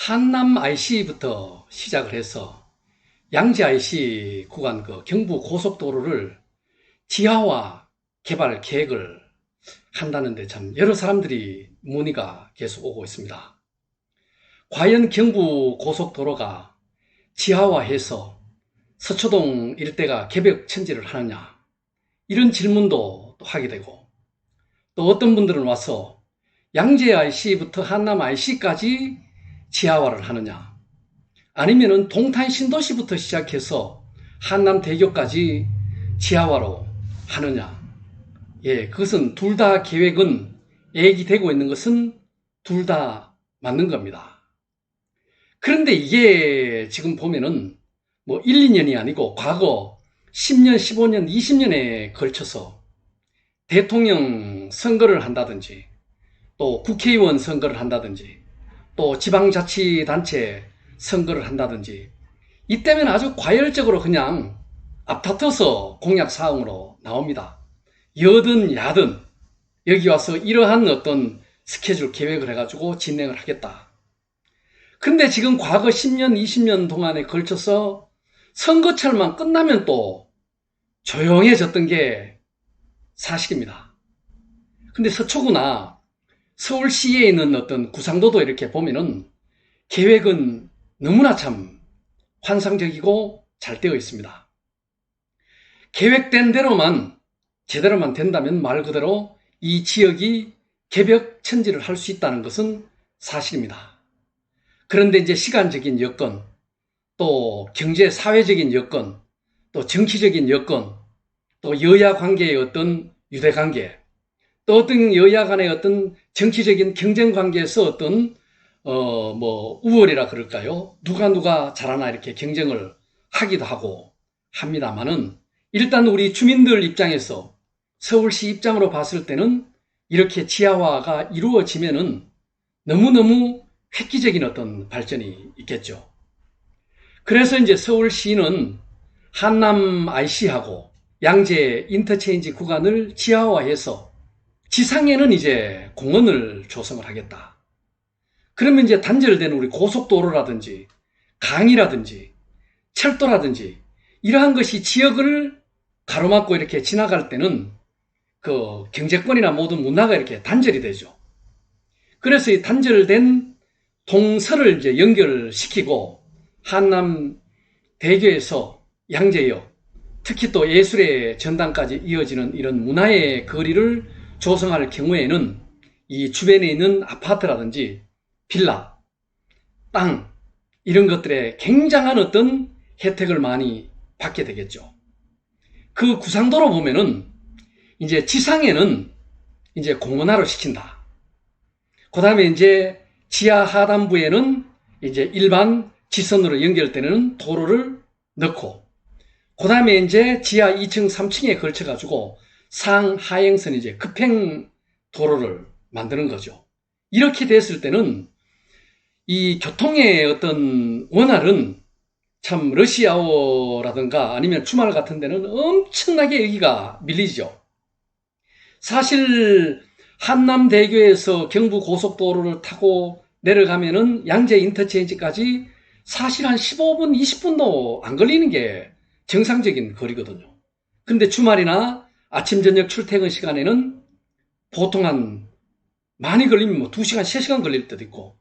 한남 IC부터 시작을 해서 양재 IC 구간 경부 고속도로를 지하화 개발 계획을 한다는데 참 여러 사람들이 문의가 계속 오고 있습니다. 과연 경부 고속도로가 지하화해서 서초동 일대가 개벽천지를 하느냐, 이런 질문도 또 하게 되고, 또 어떤 분들은 와서 양재 IC부터 한남 IC까지 지하화를 하느냐, 아니면은 동탄 신도시부터 시작해서 한남대교까지 지하화로 하느냐. 그것은 둘 다 계획은 얘기되고 있는 것은 둘 다 맞는 겁니다. 그런데 이게 지금 보면은 1, 2년이 아니고 과거 10년, 15년, 20년에 걸쳐서 대통령 선거를 한다든지, 또 국회의원 선거를 한다든지, 또 지방자치단체 선거를 한다든지, 이때면 아주 과열적으로 그냥 앞다퉈서 공약사항으로 나옵니다. 여든 야든 여기 와서 이러한 어떤 스케줄 계획을 해가지고 진행을 하겠다. 근데 지금 과거 10년, 20년 동안에 걸쳐서 선거철만 끝나면 또 조용해졌던 게 사실입니다. 근데 서초구나 서울시에 있는 어떤 구상도도 이렇게 보면은 계획은 너무나 참 환상적이고 잘 되어 있습니다. 계획된 대로만 제대로만 된다면 말 그대로 이 지역이 개벽천지를 할 수 있다는 것은 사실입니다. 그런데 이제 시간적인 여건, 또 경제 사회적인 여건, 또 정치적인 여건, 또 여야 관계의 어떤 유대 관계, 또 어떤 여야 간의 어떤 정치적인 경쟁 관계에서 어떤 우월이라 그럴까요? 누가 잘하나 이렇게 경쟁을 하기도 하고 합니다만은, 일단 우리 주민들 입장에서 서울시 입장으로 봤을 때는 이렇게 지하화가 이루어지면은 너무너무 획기적인 어떤 발전이 있겠죠. 그래서 이제 서울시는 한남 IC하고 양재 인터체인지 구간을 지하화해서 지상에는 이제 공원을 조성을 하겠다. 그러면 이제 단절된 우리 고속도로라든지 강이라든지 철도라든지 이러한 것이 지역을 가로막고 이렇게 지나갈 때는 그 경제권이나 모든 문화가 이렇게 단절이 되죠. 그래서 이 단절된 동서를 이제 연결시키고 한남 대교에서 양재역, 특히 또 예술의 전당까지 이어지는 이런 문화의 거리를 조성할 경우에는 이 주변에 있는 아파트라든지 빌라, 땅, 이런 것들에 굉장한 어떤 혜택을 많이 받게 되겠죠. 그 구상도로 보면은 이제 지상에는 이제 공원화로 시킨다. 그 다음에 이제 지하 하단부에는 이제 일반 지선으로 연결되는 도로를 넣고, 그 다음에 이제 지하 2층, 3층에 걸쳐가지고 상하행선 이제 급행 도로를 만드는 거죠. 이렇게 됐을 때는 이 교통의 어떤 원활은 참 러시아워라든가 아니면 주말 같은 데는 엄청나게 여기가 밀리죠. 사실 한남대교에서 경부고속도로를 타고 내려가면은 양재 인터체인지까지 사실 한 15분, 20분도 안 걸리는 게 정상적인 거리거든요. 근데 주말이나 아침, 저녁 출퇴근 시간에는 보통 한 많이 걸리면 2시간, 3시간 걸릴 때도 있고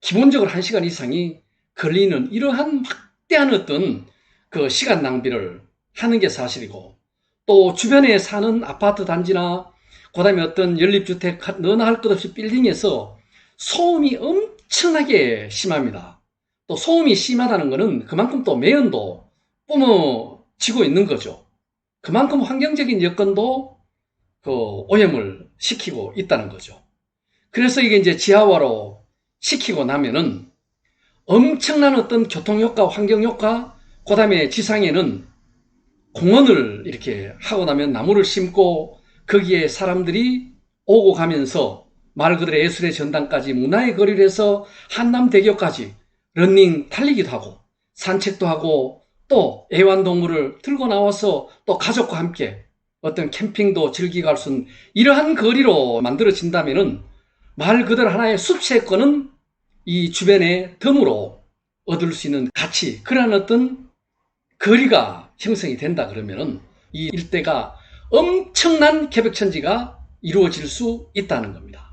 기본적으로 1시간 이상이 걸리는 이러한 막대한 어떤 그 시간 낭비를 하는 게 사실이고, 또 주변에 사는 아파트 단지나 그 다음에 어떤 연립주택 너나 할 것 없이 빌딩에서 소음이 엄청나게 심합니다. 또 소음이 심하다는 것은 그만큼 또 매연도 뿜어지고 있는 거죠. 그만큼 환경적인 여건도 오염을 시키고 있다는 거죠. 그래서 이게 이제 지하화로 시키고 나면은 엄청난 어떤 교통효과, 환경효과, 그 다음에 지상에는 공원을 이렇게 하고 나면 나무를 심고 거기에 사람들이 오고 가면서 말 그대로 예술의 전당까지 문화의 거리를 해서 한남대교까지 러닝 달리기도 하고 산책도 하고 또 애완동물을 들고 나와서 또 가족과 함께 어떤 캠핑도 즐기고 갈 수 있는 이러한 거리로 만들어진다면은 말 그대로 하나의 숲세권은 이 주변에 덤으로 얻을 수 있는 가치, 그러한 어떤 거리가 형성이 된다 그러면은 이 일대가 엄청난 개벽천지가 이루어질 수 있다는 겁니다.